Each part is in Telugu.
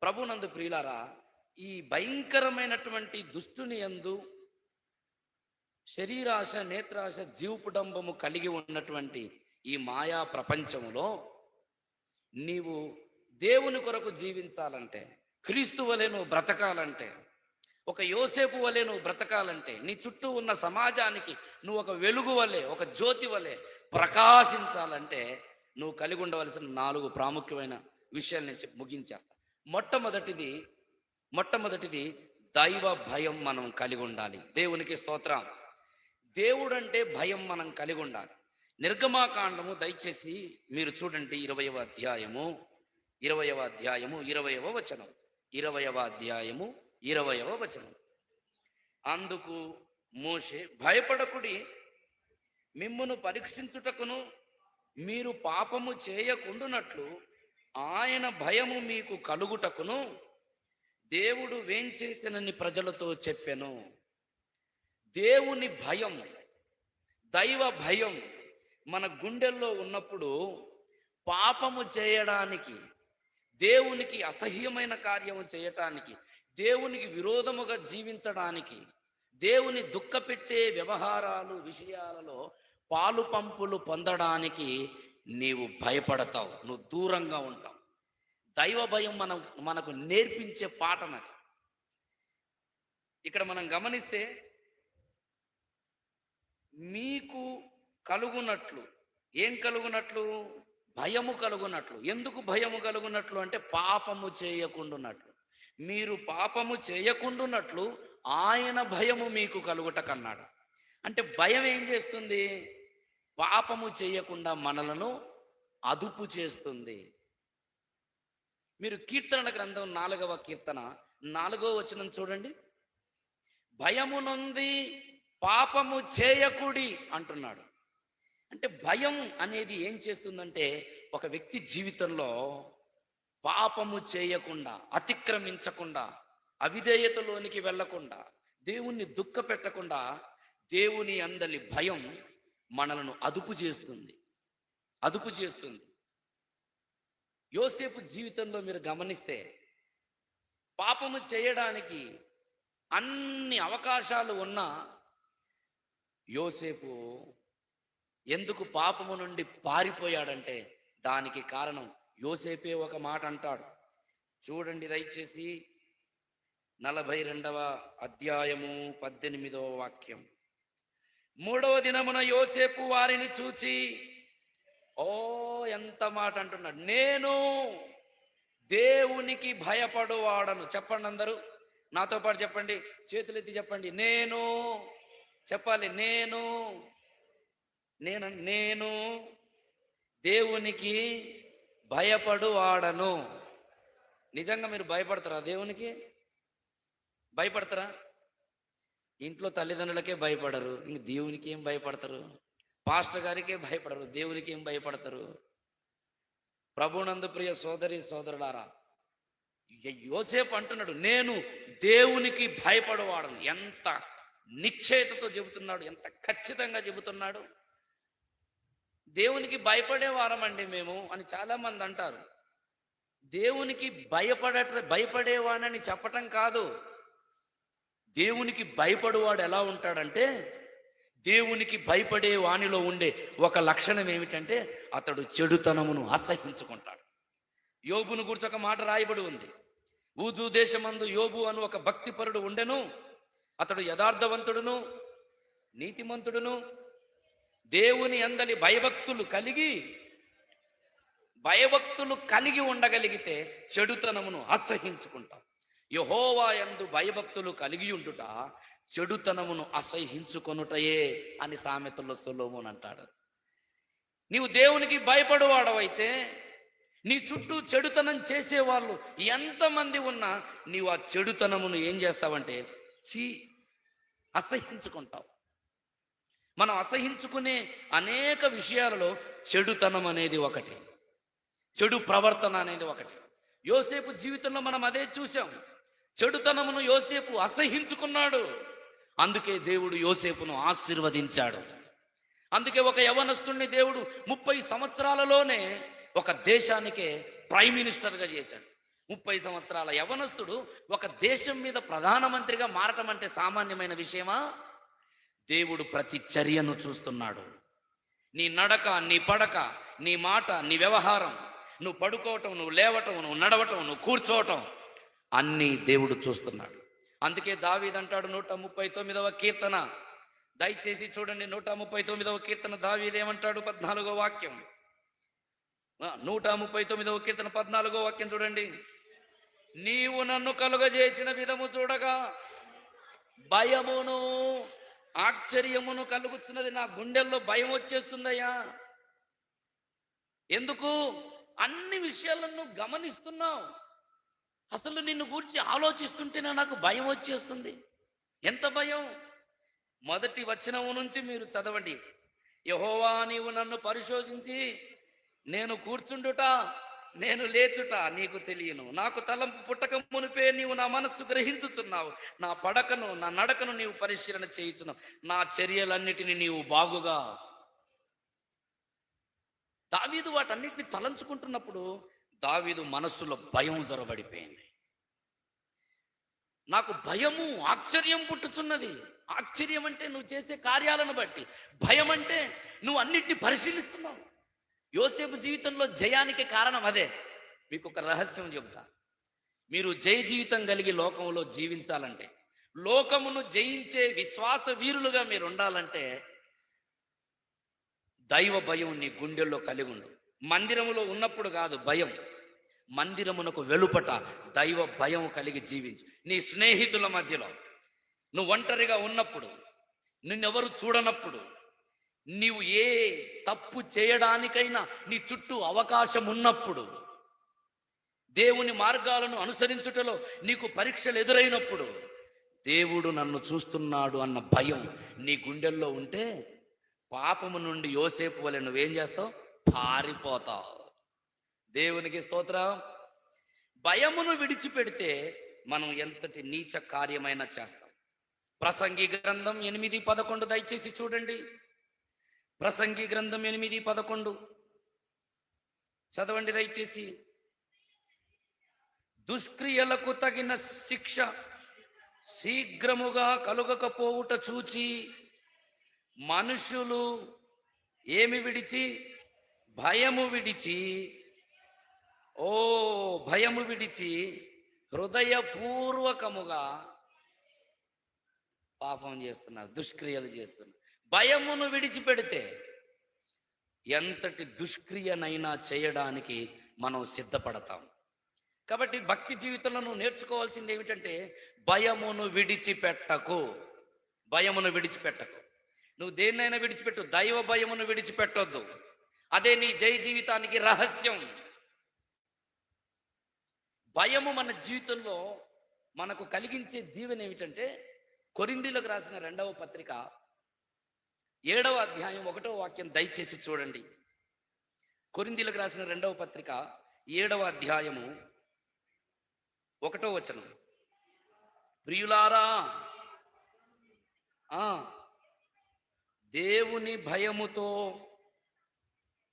ప్రభునందు ప్రియులారా, ఈ భయంకరమైనటువంటి దుష్టుని యందు శరీరాశ, నేత్రాశ, జీవపుడంబము కలిగి ఉన్నటువంటి ఈ మాయా ప్రపంచములో నీవు దేవుని కొరకు జీవించాలంటే, క్రీస్తు వలె నువ్వు బ్రతకాలంటే, ఒక యోసేపు వలె నువ్వు బ్రతకాలంటే, నీ చుట్టూ ఉన్న సమాజానికి నువ్వు ఒక వెలుగు వలె, ఒక జ్యోతి వలె ప్రకాశించాలంటే నువ్వు కలిగి ఉండవలసిన 4 ప్రాముఖ్యమైన విషయాలు నేను ముగించేస్తాను. మొట్టమొదటిది దైవ భయం మనం కలిగి ఉండాలి. దేవునికి స్తోత్రం. దేవుడంటే భయం మనం కలిగి ఉండాలి. నిర్గమాకాండము దయచేసి మీరు చూడండి, 20వ అధ్యాయము 20వ వచనం. 20వ అధ్యాయము 20వ వచనం. అందుకు మోషే, భయపడకుడి, మిమ్మును పరీక్షించుటకును మీరు పాపము చేయకుండునట్లు ఆయన భయము మీకు కలుగుటకును దేవుడు వేంచేసినని ప్రజలతో చెప్పెను. దేవుని భయం, దైవ భయం మన గుండెల్లో ఉన్నప్పుడు పాపము చేయడానికి, దేవునికి అసహ్యమైన కార్యము చేయటానికి, దేవునికి విరోధముగా జీవించడానికి, దేవుని దుఃఖపెట్టే వ్యవహారాలు, విషయాలలో పాలు పంపులు పొందడానికి నీవు భయపడతావు, నువ్వు దూరంగా ఉంటావు. దైవ భయం మనకు నేర్పించే పాఠం అది. ఇక్కడ మనం గమనిస్తే, మీకు కలుగునట్లు, ఏం కలుగునట్లు? భయము కలుగునట్లు. ఎందుకు భయము కలుగునట్లు అంటే పాపము చేయకుండునట్లు. మీరు పాపము చేయకుండునట్లు ఆయన భయము మీకు కలుగుటకన్నాడు. అంటే భయం ఏం చేస్తుంది? పాపము చేయకుండా మనలను అదుపు చేస్తుంది. మీరు కీర్తనల గ్రంథం 4వ కీర్తన 4వ వచనం చూడండి. భయము నొంది పాపము చేయకుడి అంటున్నాడు. అంటే భయం అనేది ఏం చేస్తుందంటే, ఒక వ్యక్తి జీవితంలో పాపము చేయకుండా, అతిక్రమించకుండా, అవిధేయతలోనికి వెళ్లకుండా, దేవుణ్ణి దుఃఖ పెట్టకుండా, దేవుని అందలి భయం మనలను అదుపు చేస్తుంది. యోసేపు జీవితంలో మీరు గమనిస్తే, పాపము చేయడానికి అన్ని అవకాశాలు ఉన్నా యోసేపు ఎందుకు పాపము నుండి పారిపోయాడంటే, దానికి కారణం యోసేపే ఒక మాట అంటాడు. చూడండి దయచేసి 42వ అధ్యాయము 18వ వాక్యం. 3వ దినమున యోసేపు వారిని చూచి, ఎంత మాట అంటున్నాడు, నేను దేవునికి భయపడువాడను. చెప్పండి అందరూ నాతో పాటు చెప్పండి, చేతులెత్తి చెప్పండి. నేను చెప్పాలి. నేను దేవునికి భయపడువాడను. నిజంగా మీరు భయపడతారా? దేవునికి భయపడతారా? ఇంట్లో తల్లిదండ్రులకే భయపడరు, ఇంక దేవునికి ఏం భయపడతారు? పాస్టర్ గారికే భయపడరు, దేవునికి ఏం భయపడతారు? ప్రభునందు ప్రియ సోదరి సోదరులారా, యోసేపు అంటున్నాడు, నేను దేవునికి భయపడవాడను. ఎంత నిశ్చయతతో చెబుతున్నాడు, ఎంత ఖచ్చితంగా చెబుతున్నాడు. దేవునికి భయపడేవారమండి మేము అని చాలా మంది అంటారు. దేవునికి భయపడేవాడని చెప్పటం కాదు. దేవునికి భయపడువాడు ఎలా ఉంటాడంటే, దేవునికి భయపడే వానిలో ఉండే ఒక లక్షణం ఏమిటంటే, అతడు చెడుతనమును అసహించుకుంటాడు. యోబును గురించి ఒక మాట రాయబడి ఉంది. ఊజు దేశమందు యోబు అను ఒక భక్తిపరుడు ఉండెను. అతడు యథార్థవంతుడును నీతిమంతుడును, దేవుని అందలి భయభక్తులు కలిగి ఉండగలిగితే చెడుతనమును అసహించుకుంటాం. యెహోవా యందు భయభక్తులు కలిగి ఉండుట చెడుతనమును అసహించుకొనుటయే అని సామెతల్లో సొలొమోను అంటాడు. నీవు దేవునికి భయపడువాడవైతే, నీ చుట్టూ చెడుతనం చేసేవాళ్ళు ఎంతమంది ఉన్నా నీవు ఆ చెడుతనమును ఏం చేస్తావంటే అసహించుకుంటావు. మనం అసహించుకునే అనేక విషయాలలో చెడుతనం అనేది ఒకటి, చెడు ప్రవర్తన అనేది ఒకటి. యోసేపు జీవితంలో మనం అదే చూసాం. చెడుతనమును యోసేపు అసహించుకున్నాడు. అందుకే దేవుడు యోసేపును ఆశీర్వదించాడు. అందుకే ఒక యవనస్తుడిని దేవుడు 30 సంవత్సరాలలోనే ఒక దేశానికే ప్రైమ్ మినిస్టర్గా చేశాడు. 30 సంవత్సరాల యవనస్తుడు ఒక దేశం మీద ప్రధానమంత్రిగా మారటం అంటే సామాన్యమైన విషయమా? దేవుడు ప్రతి చర్యను చూస్తున్నాడు. నీ నడక, నీ పడక, నీ మాట, నీ వ్యవహారం, నువ్వు పడుకోవటం, నువ్వు లేవటం, నువ్వు నడవటం, నువ్వు కూర్చోవటం అన్నీ దేవుడు చూస్తున్నాడు. అందుకే దావీదు అంటాడు 139వ కీర్తన, దయచేసి చూడండి 139వ కీర్తన దావీదు ఏమంటాడు? 14వ వాక్యం, 139వ కీర్తన 14వ వాక్యం చూడండి. నీవు నన్ను కలుగజేసిన విధము చూడగా భయమును ఆశ్చర్యమును కలుగుతున్నది. నా గుండెల్లో భయం వచ్చేస్తుందయ్యా. ఎందుకు? అన్ని విషయాలను గమనిస్తున్నావు. అసలు నిన్ను గూర్చి ఆలోచిస్తుంటేనే నాకు భయం వచ్చేస్తుంది. ఎంత భయం? మొదటి వచనం నుంచి మీరు చదవండి. యెహోవా, నీవు నన్ను పరిశోధించి నేను కూర్చుండుట, నేను లేచుట నీకు తెలియను. నాకు తలంపు పుట్టక మునిపే నీవు నా మనస్సు గ్రహించుచున్నావు. నా పడకను, నా నడకను నీవు పరిశీలన చేయుచున్నావు. నా చర్యలన్నిటిని నీవు బాగుగా. దావీదు వాటన్నిటిని తలంచుకుంటున్నప్పుడు దావీదు మనస్సులో భయం జొరబడిపోయింది. నాకు భయము, ఆశ్చర్యం పుట్టుచున్నది. ఆశ్చర్యం అంటే నువ్వు చేసే కార్యాలను బట్టి, భయం అంటే నువ్వు అన్నిటిని పరిశీలిస్తున్నావు. యోసేపు జీవితంలో జయానికి కారణం అదే. మీకు ఒక రహస్యం చెబుతా. మీరు జయ జీవితం కలిగి లోకంలో జీవించాలంటే, లోకమును జయించే విశ్వాస వీరులుగా మీరు ఉండాలంటే దైవ భయం నీ గుండెల్లో కలిగి ఉండు. మందిరములో ఉన్నప్పుడు కాదు భయం, మందిరమునకు వెలుపట దైవ భయం కలిగి జీవించు. నీ స్నేహితుల మధ్యలో, నువ్వు ఒంటరిగా ఉన్నప్పుడు, నిన్నెవరు చూడనప్పుడు, నీవు ఏ తప్పు చేయడానికైనా నీ చుట్టూ అవకాశం ఉన్నప్పుడు, దేవుని మార్గాలను అనుసరించుటలో నీకు పరీక్షలు ఎదురైనప్పుడు, దేవుడు నన్ను చూస్తున్నాడు అన్న భయం నీ గుండెల్లో ఉంటే పాపము నుండి యోసేపు వలె నువ్వేం చేస్తావు? పారిపోతావు. దేవునికి స్తోత్రం. భయమును విడిచిపెడితే మనం ఎంతటి నీచ కార్యమైనా చేస్తాం. ప్రసంగి గ్రంథం 8:11 దయచేసి చూడండి. ప్రసంగి గ్రంథం 8:11 చదవండి దయచేసి. దుష్క్రియలకు తగిన శిక్ష శీఘ్రముగా కలుగకపోవుట చూచి మనుషులు ఏమి విడిచి? భయము విడిచి, భయము విడిచి హృదయపూర్వకముగా పాపం చేస్తున్నారు, దుష్క్రియలు చేస్తున్నారు. భయమును విడిచిపెడితే ఎంతటి దుష్క్రియనైనా చేయడానికి మనం సిద్ధపడతాం. కాబట్టి భక్తి జీవితంలో నువ్వు నేర్చుకోవాల్సింది ఏమిటంటే భయమును విడిచిపెట్టకు. భయమును విడిచిపెట్టకు. నువ్వు దేన్నైనా విడిచిపెట్టు, దైవ భయమును విడిచిపెట్టొద్దు. అదే నీ జయ జీవితానికి రహస్యం. భయము మన జీవితంలో మనకు కలిగించే దీవెన ఏమిటంటే, కొరింథీయులకు రాసిన 2వ పత్రిక 7వ అధ్యాయం 1వ వాక్యం దయచేసి చూడండి. కొరింథీయులకు రాసిన 2వ పత్రిక 7వ అధ్యాయము 1వ వచనం. ప్రియులారా, దేవుని భయముతో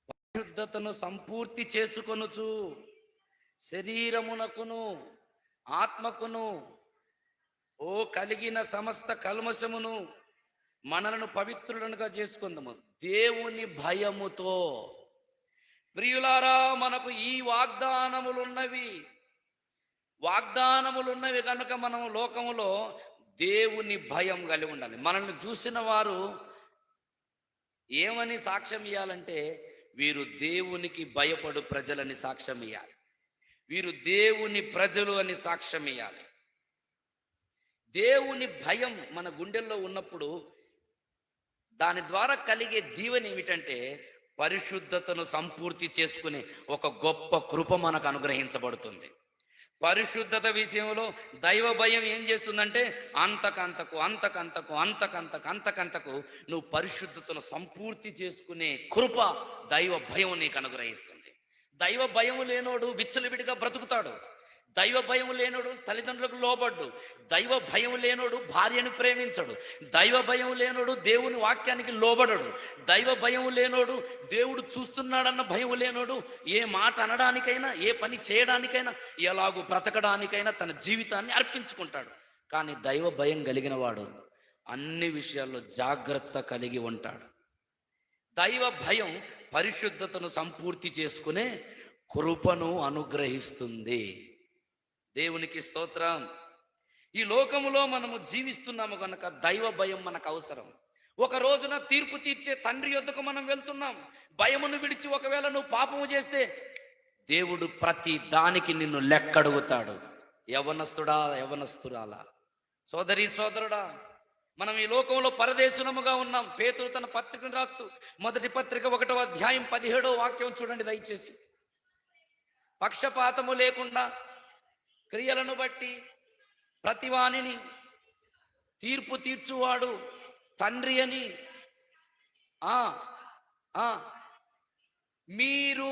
పరిశుద్ధతను సంపూర్తి చేసుకొనుచు శరీరమునకును ఆత్మకును కలిగిన సమస్త కల్మషమును మనలను పవిత్రులనుగా చేసుకుందాము దేవుని భయముతో. ప్రియులారా, మనకు ఈ వాగ్దానములున్నవి కనుక మనం లోకములో దేవుని భయం కలిగి ఉండాలి. మనల్ని చూసిన వారు ఏమని సాక్ష్యం ఇవ్వాలంటే, వీరు దేవునికి భయపడు ప్రజలని సాక్ష్యం ఇవ్వాలి. వీరు దేవుని ప్రజలు అని సాక్ష్యం ఇవ్వాలి. దేవుని భయం మన గుండెల్లో ఉన్నప్పుడు దాని ద్వారా కలిగే దీవెన ఏమిటంటే, పరిశుద్ధతను సంపూర్తి చేసుకునే ఒక గొప్ప కృప మనకు అనుగ్రహించబడుతుంది. పరిశుద్ధత విషయంలో దైవ భయం ఏం చేస్తుందంటే, అంతకంతకు నువ్వు పరిశుద్ధతను సంపూర్తి చేసుకునే కృప దైవ భయం నీకు అనుగ్రహిస్తుంది. దైవ భయం లేనోడు విచ్చలవిడిగా బ్రతుకుతాడు. దైవ భయం లేనోడు తల్లిదండ్రులకు లోబడ్డు, దైవ భయం లేనోడు భార్యను ప్రేమించడు, దైవ భయం లేనోడు దేవుని వాక్యానికి లోబడడు, దైవ భయం లేనోడు దేవుడు చూస్తున్నాడన్న భయం లేనోడు ఏ మాట అనడానికైనా ఏ పని చేయడానికైనా ఎలాగూ బ్రతకడానికైనా తన జీవితాన్ని అర్పించుకుంటాడు. కానీ దైవ భయం కలిగిన వాడు అన్ని విషయాల్లో జాగ్రత్త కలిగి ఉంటాడు. దైవ భయం పరిశుద్ధతను సంపూర్తి చేసుకునే కృపను అనుగ్రహిస్తుంది. దేవునికి స్తోత్రం. ఈ లోకములో మనము జీవిస్తున్నాము కనుక దైవ భయం మనకు అవసరం. ఒక రోజున తీర్పు తీర్చే తండ్రి యొద్దకు మనం వెళ్తున్నాం. భయమును విడిచి ఒకవేళ నువ్వు పాపము చేస్తే దేవుడు ప్రతి దానికి నిన్ను లెక్కడుగుతాడు. యవనస్తుడా, యవనస్తురాలా, సోదరి సోదరుడా, మనం ఈ లోకంలో పరదేశునముగా ఉన్నాం. పేతురు తన పత్రికను రాస్తూ మొదటి పత్రిక 1వ అధ్యాయం 17వ వాక్యం చూడండి దయచేసి. పక్షపాతము లేకుండా క్రియలను బట్టి ప్రతివానిని తీర్పు తీర్చువాడు తండ్రి అని మీరు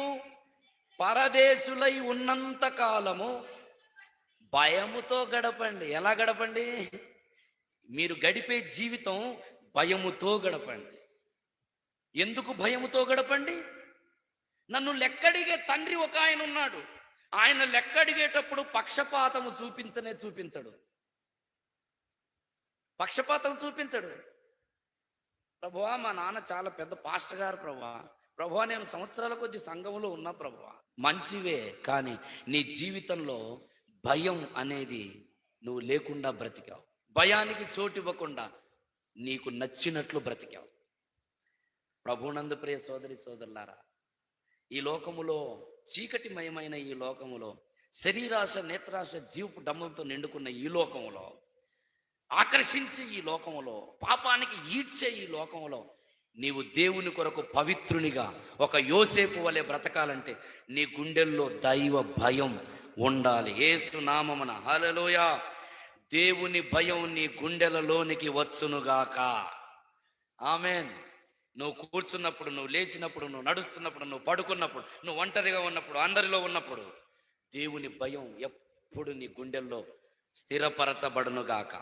పరదేశులై ఉన్నంత కాలము భయముతో గడపండి. ఎలా గడపండి? మీరు గడిపే జీవితం భయముతో గడపండి. ఎందుకు భయముతో గడపండి? నన్ను లెక్కడిగే తండ్రి ఒక ఆయన ఉన్నాడు. ఆయన లెక్కడిగేటప్పుడు పక్షపాతము చూపించడు. పక్షపాతం చూపించడు. ప్రభువా, మా నాన్న చాలా పెద్ద పాస్టర్ గారు ప్రభువా, నేను సంవత్సరాల కొద్ది సంఘంలో ఉన్నా ప్రభువా. మంచివే, కానీ నీ జీవితంలో భయం అనేది నువ్వు లేకుండా బ్రతికావు. భయానికి చోటు ఇవ్వకుండా నీకు నచ్చినట్లు బ్రతికావు. ప్రభునందు ప్రియ సోదరి సోదరులారా, ఈ లోకములో చీకటిమయమైన ఈ లోకములో శరీరాశ నేత్రాశ జీవపు డంబంతో నిండుకున్న ఈ లోకములో ఆకర్షించే ఈ లోకములో పాపానికి ఈడ్చే ఈ లోకములో నీవు దేవుని కొరకు పవిత్రునిగా ఒక యోసేపు వలె బ్రతకాలంటే నీ గుండెల్లో దైవ భయం ఉండాలి. యేసు నామమున హల్లెలూయా. దేవుని భయం నీ గుండెలలోనికి వచ్చునుగాక. ఆమెన్. నువ్వు కూర్చున్నప్పుడు, నువ్వు లేచినప్పుడు, నువ్వు నడుస్తున్నప్పుడు, నువ్వు పడుకున్నప్పుడు, నువ్వు ఒంటరిగా ఉన్నప్పుడు, అందరిలో ఉన్నప్పుడు దేవుని భయం ఎప్పుడు నీ గుండెల్లో స్థిరపరచబడునుగాక.